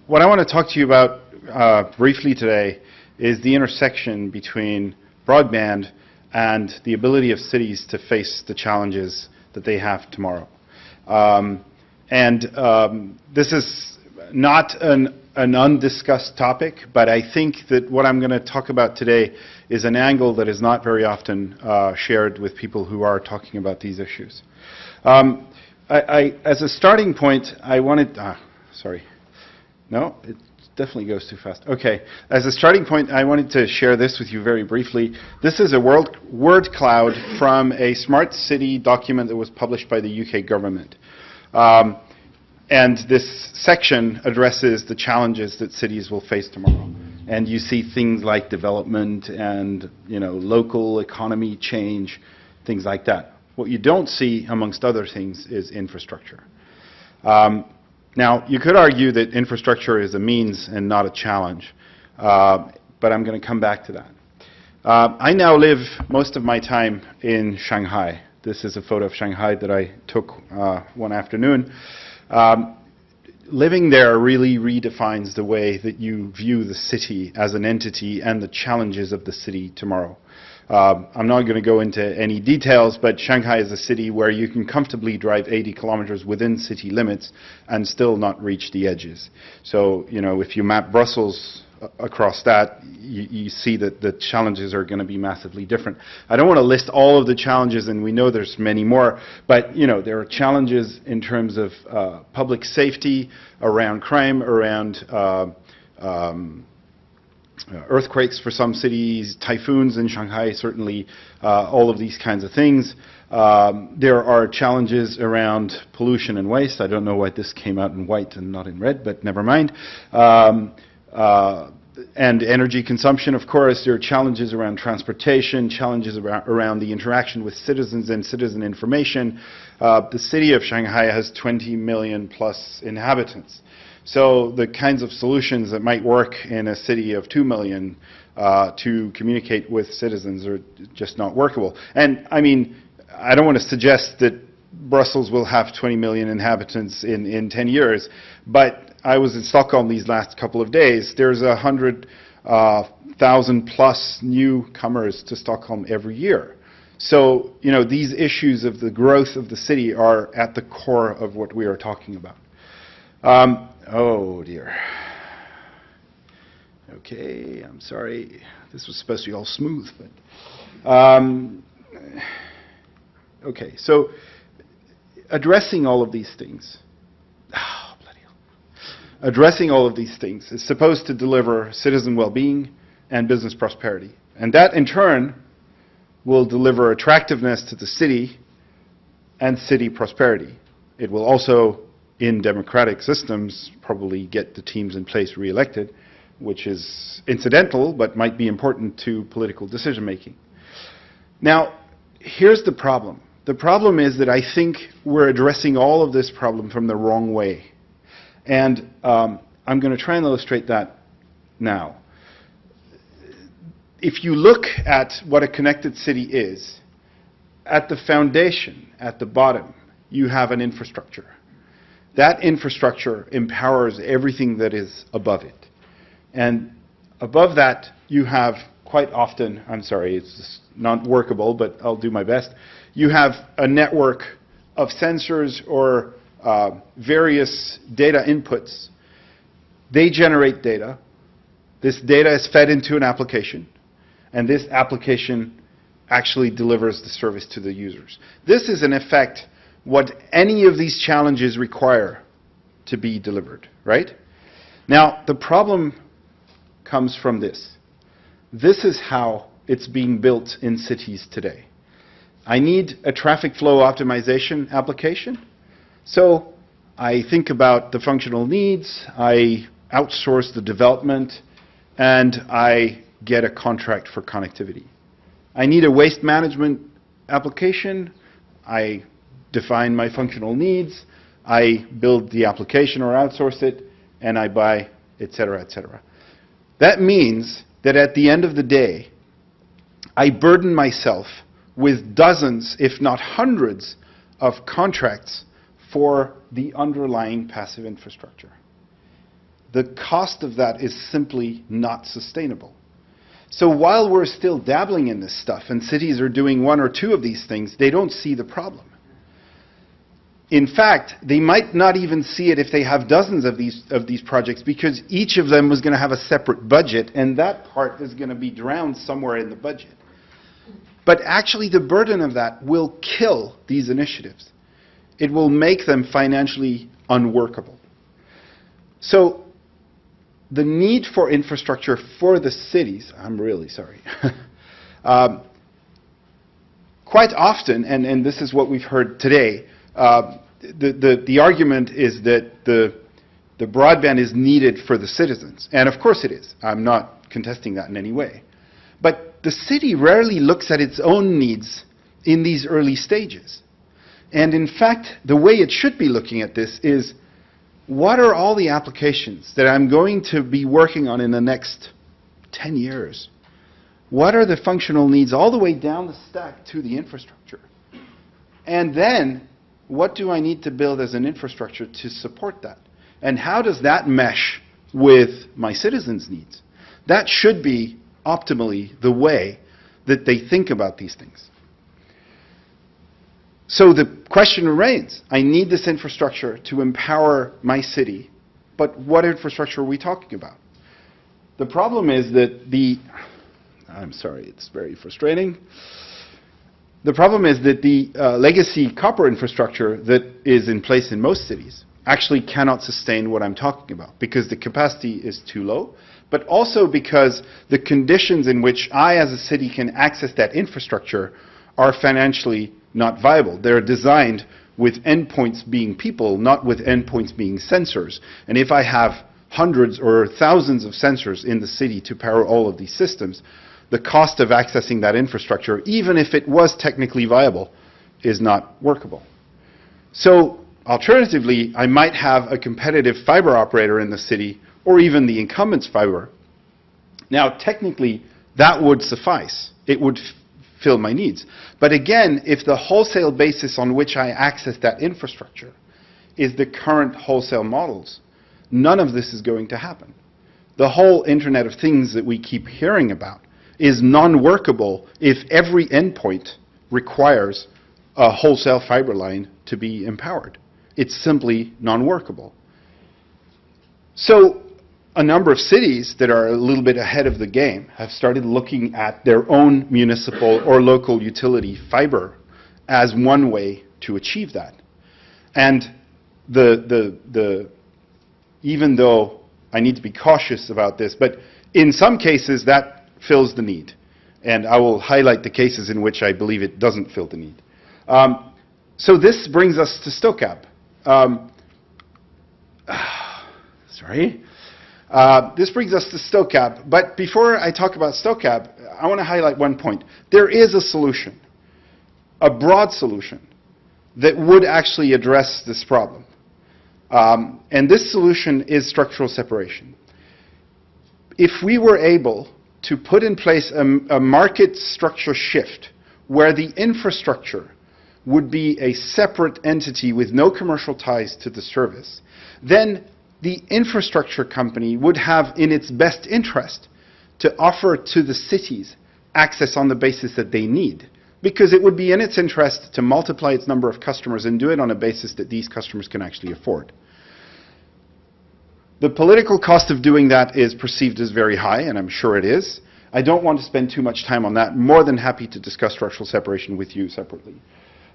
What I want to talk to you about briefly today is the intersection between broadband and the ability of cities to face the challenges that they have tomorrow. This is not an undiscussed topic, but I think that what I'm going to talk about today is an angle that is not very often shared with people who are talking about these issues. As a starting point, I wanted, sorry, no, it definitely goes too fast. Okay, as a starting point, I wanted to share this with you very briefly. This is a word cloud from a smart city document that was published by the UK government. And this section addresses the challenges that cities will face tomorrow. And you see things like development and, local economy change, things like that. What you don't see, amongst other things, is infrastructure. Now, you could argue that infrastructure is a means and not a challenge, but I'm going to come back to that. I now live most of my time in Shanghai. This is a photo of Shanghai that I took one afternoon. Living there really redefines the way that you view the city as an entity and the challenges of the city tomorrow. I'm not going to go into any details, but Shanghai is a city where you can comfortably drive 80 kilometers within city limits and still not reach the edges. So, if you map Brussels across that, you see that the challenges are going to be massively different. I don't want to list all of the challenges, and we know there's many more, but there are challenges in terms of public safety, around crime, around earthquakes for some cities, typhoons in Shanghai, certainly all of these kinds of things. There are challenges around pollution and waste. I don't know why this came out in white and not in red, but never mind. And energy consumption, of course. There are challenges around transportation, challenges around the interaction with citizens and citizen information. The city of Shanghai has 20 million plus inhabitants. So the kinds of solutions that might work in a city of 2 million to communicate with citizens are just not workable. And I mean, I don't want to suggest that Brussels will have 20 million inhabitants in 10 years, but I was in Stockholm these last couple of days. There's 100,000 plus newcomers to Stockholm every year. So, these issues of the growth of the city are at the core of what we are talking about. Oh dear. Okay, I'm sorry. This was supposed to be all smooth, but okay. So, addressing all of these things. Addressing all of these things is supposed to deliver citizen well-being and business prosperity. And that, in turn, will deliver attractiveness to the city and city prosperity. It will also, in democratic systems, probably get the teams in place re-elected, which is incidental but might be important to political decision-making. Now, here's the problem. The problem is that I think we're addressing all of this problem from the wrong way. And I'm going to try and illustrate that now. If you look at what a connected city is, at the foundation, at the bottom, you have an infrastructure. That infrastructure empowers everything that is above it. And above that, you have quite often, I'm sorry, it's just not workable, but I'll do my best. You have a network of sensors or various data inputs. They generate data. This data is fed into an application, and this application actually delivers the service to the users. This is, in effect, what any of these challenges require to be delivered, right? Now, the problem comes from this. This is how it's being built in cities today. I need a traffic flow optimization application. So I think about the functional needs, I outsource the development, and I get a contract for connectivity. I need a waste management application, I define my functional needs, I build the application or outsource it, and I buy, et cetera, et cetera. That means that at the end of the day, I burden myself with dozens, if not hundreds, of contracts for the underlying passive infrastructure. the cost of that is simply not sustainable. So while we're still dabbling in this stuff and cities are doing one or two of these things, they don't see the problem. In fact, they might not even see it if they have dozens of these projects, because each of them was going to have a separate budget, and that part is going to be drowned somewhere in the budget. But actually, the burden of that will kill these initiatives. It will make them financially unworkable. So the need for infrastructure for the cities, I'm really sorry, quite often, and this is what we've heard today, the argument is that the broadband is needed for the citizens. And of course it is. I'm not contesting that in any way. But the city rarely looks at its own needs in these early stages. And in fact, the way it should be looking at this is, what are all the applications that I'm going to be working on in the next 10 years? What are the functional needs all the way down the stack to the infrastructure? And then, what do I need to build as an infrastructure to support that? And how does that mesh with my citizens' needs? That should be optimally the way that they think about these things. So the question remains, I need this infrastructure to empower my city, but what infrastructure are we talking about? The problem is that I'm sorry, it's very frustrating. The problem is that the legacy copper infrastructure that is in place in most cities actually cannot sustain what I'm talking about, because the capacity is too low, but also because the conditions in which I as a city can access that infrastructure are financially not viable. They're designed with endpoints being people, not with endpoints being sensors. And if I have hundreds or thousands of sensors in the city to power all of these systems, the cost of accessing that infrastructure, even if it was technically viable, is not workable. So alternatively, I might have a competitive fiber operator in the city, or even the incumbent's fiber. Now, technically, that would suffice. It would fill my needs. But again, if the wholesale basis on which I access that infrastructure is the current wholesale models, none of this is going to happen. The whole Internet of Things that we keep hearing about is non-workable if every endpoint requires a wholesale fiber line to be empowered. It's simply non-workable. So a number of cities that are a little bit ahead of the game have started looking at their own municipal or local utility fiber as one way to achieve that. And even though I need to be cautious about this, but in some cases that fills the need. And I will highlight the cases in which I believe it doesn't fill the need. So this brings us to Stokab. This brings us to Stokab, but before I talk about Stokab, I want to highlight one point. There is a solution, a broad solution, that would actually address this problem. And this solution is structural separation. If we were able to put in place a market structure shift where the infrastructure would be a separate entity with no commercial ties to the service, then the infrastructure company would have in its best interest to offer to the cities access on the basis that they need, because it would be in its interest to multiply its number of customers and do it on a basis that these customers can actually afford. The political cost of doing that is perceived as very high, and I'm sure it is. I don't want to spend too much time on that. More than happy to discuss structural separation with you separately.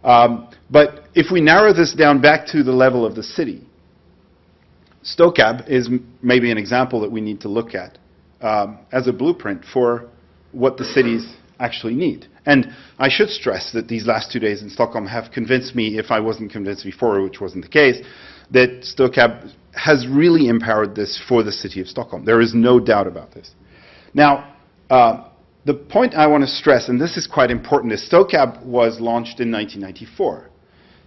But if we narrow this down back to the level of the city, Stokab is maybe an example that we need to look at as a blueprint for what the cities actually need. And I should stress that these last 2 days in Stockholm have convinced me, if I wasn't convinced before, which wasn't the case, that Stokab has really empowered this for the city of Stockholm. There is no doubt about this. Now, the point I want to stress, and this is quite important, is Stokab was launched in 1994.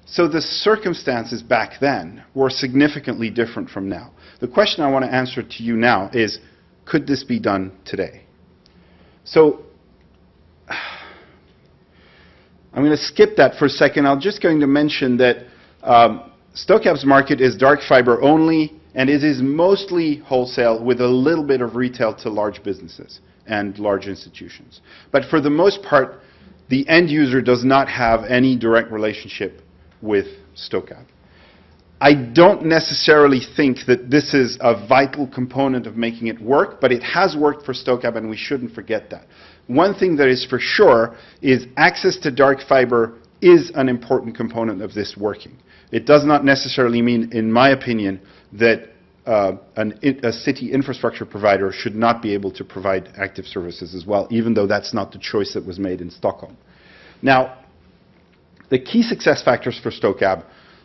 So the circumstances back then were significantly different from now. The question I want to answer to you now is, could this be done today? So I'm going to skip that for a second. I'm just going to mention that Stokab's market is dark fiber only, And it is mostly wholesale with a little bit of retail to large businesses and large institutions. But for the most part, the end user does not have any direct relationship with Stokab. I don't necessarily think that this is a vital component of making it work, but it has worked for Stokab, and we shouldn't forget that. One thing that is for sure is access to dark fiber is an important component of this working. It does not necessarily mean, in my opinion, that a city infrastructure provider should not be able to provide active services as well, even though that's not the choice that was made in Stockholm. Now, the key success factors for Stokab,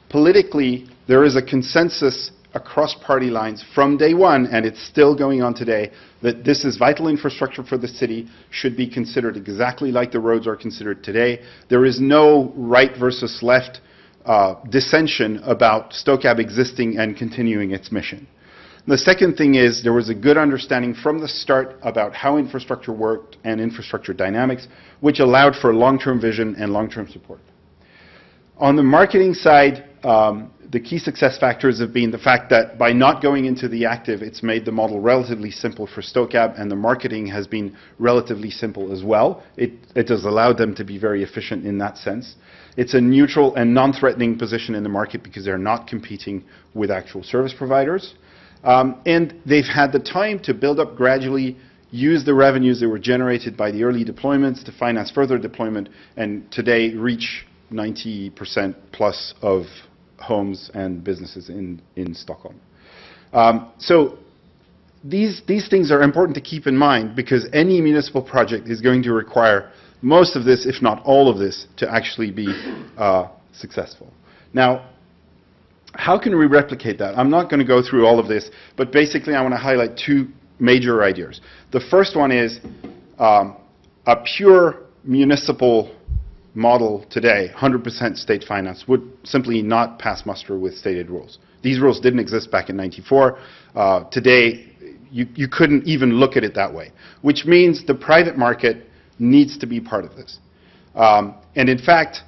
politically, there is a consensus across party lines from day one, and it's still going on today, that this is vital infrastructure for the city, should be considered exactly like the roads are considered today. There is no right versus left dissension about Stokab existing and continuing its mission. The second thing is there was a good understanding from the start about how infrastructure worked and infrastructure dynamics, which allowed for long-term vision and long-term support. On the marketing side, the key success factors have been the fact that by not going into the active, it's made the model relatively simple for Stokab, and the marketing has been relatively simple as well. It has allowed them to be very efficient in that sense. It's a neutral and non-threatening position in the market because they're not competing with actual service providers. And they've had the time to build up gradually, use the revenues that were generated by the early deployments to finance further deployment, and today reach 90% plus of homes and businesses in Stockholm. So these things are important to keep in mind because any municipal project is going to require most of this, if not all of this, to actually be successful. Now, how can we replicate that? I'm not going to go through all of this, but basically I want to highlight two major ideas. The first one is a pure municipal model today, 100% state finance, would simply not pass muster with stated rules. These rules didn't exist back in '94. Today, you couldn't even look at it that way, which means the private market needs to be part of this. And in fact,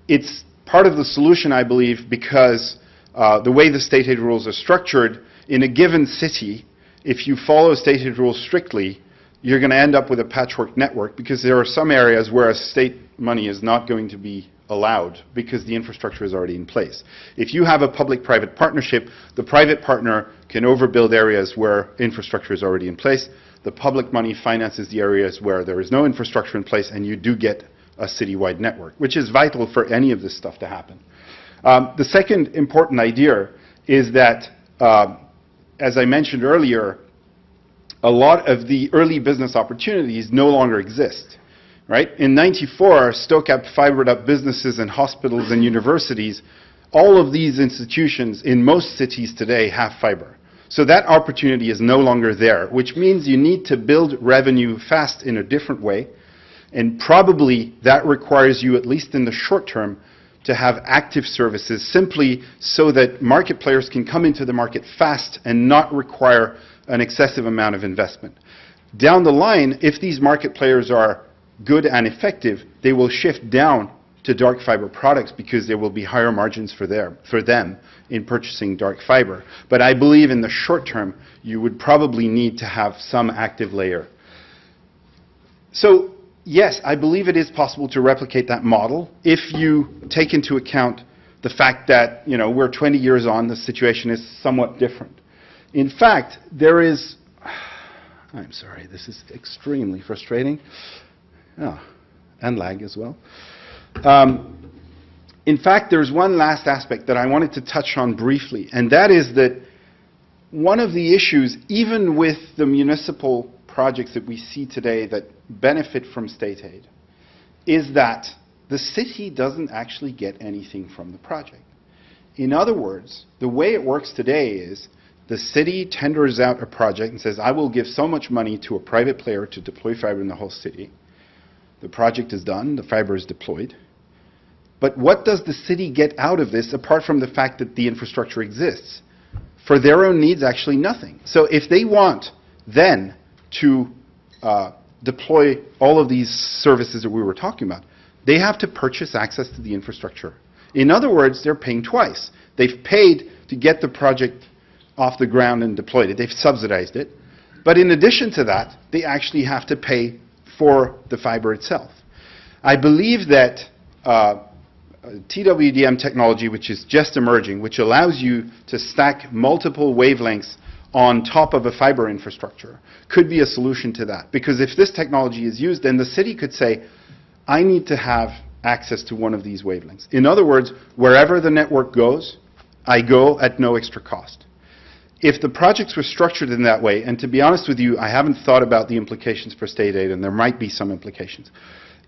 it's part of the solution, I believe, because the way the state aid rules are structured, in a given city, if you follow state aid rules strictly, you're going to end up with a patchwork network because there are some areas where state money is not going to be allowed because the infrastructure is already in place. If you have a public-private partnership, the private partner can overbuild areas where infrastructure is already in place. The public money finances the areas where there is no infrastructure in place, and you do get a citywide network, which is vital for any of this stuff to happen. The second important idea is that, as I mentioned earlier, a lot of the early business opportunities no longer exist. Right? In '94, Stokab fibered up businesses and hospitals and universities. All of these institutions in most cities today have fiber. So that opportunity is no longer there, which means you need to build revenue fast in a different way. And probably that requires you, at least in the short term, to have active services simply so that market players can come into the market fast and not require an excessive amount of investment. Down the line, if these market players are good and effective, they will shift down to dark fiber products because there will be higher margins for them in purchasing dark fiber. But I believe in the short term, you would probably need to have some active layer. So yes, I believe it is possible to replicate that model if you take into account the fact that, you know, we're 20 years on, the situation is somewhat different. In fact, there is, I'm sorry, this is extremely frustrating. Oh, and lag as well. In fact, there's one last aspect that I wanted to touch on briefly, and that is that one of the issues, even with the municipal projects that we see today that benefit from state aid, is that the city doesn't actually get anything from the project. In other words, the way it works today is the city tenders out a project and says, I will give so much money to a private player to deploy fiber in the whole city. The project is done, the fiber is deployed. But what does the city get out of this apart from the fact that the infrastructure exists? For their own needs, actually nothing. So if they want then to deploy all of these services that we were talking about, they have to purchase access to the infrastructure. In other words, they're paying twice. They've paid to get the project off the ground and deployed it. They've subsidized it. But in addition to that, they actually have to pay for the fiber itself. I believe that TWDM technology, which is just emerging, which allows you to stack multiple wavelengths on top of a fiber infrastructure, could be a solution to that. Because if this technology is used, then the city could say, I need to have access to one of these wavelengths. In other words, wherever the network goes, I go at no extra cost. If the projects were structured in that way, and to be honest with you, I haven't thought about the implications for state aid, and there might be some implications.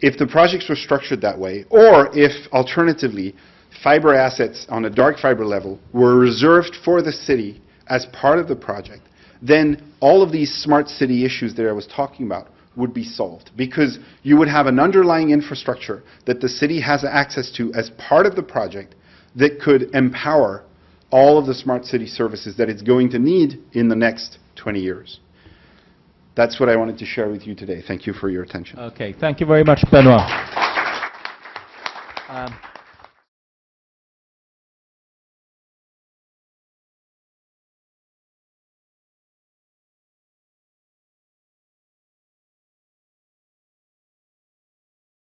If the projects were structured that way, or if, alternatively, fiber assets on a dark fiber level were reserved for the city as part of the project, then all of these smart city issues that I was talking about would be solved, because you would have an underlying infrastructure that the city has access to as part of the project that could empower all of the smart city services that it's going to need in the next 20 years. That's what I wanted to share with you today. Thank you for your attention. Okay, thank you very much, Benoît.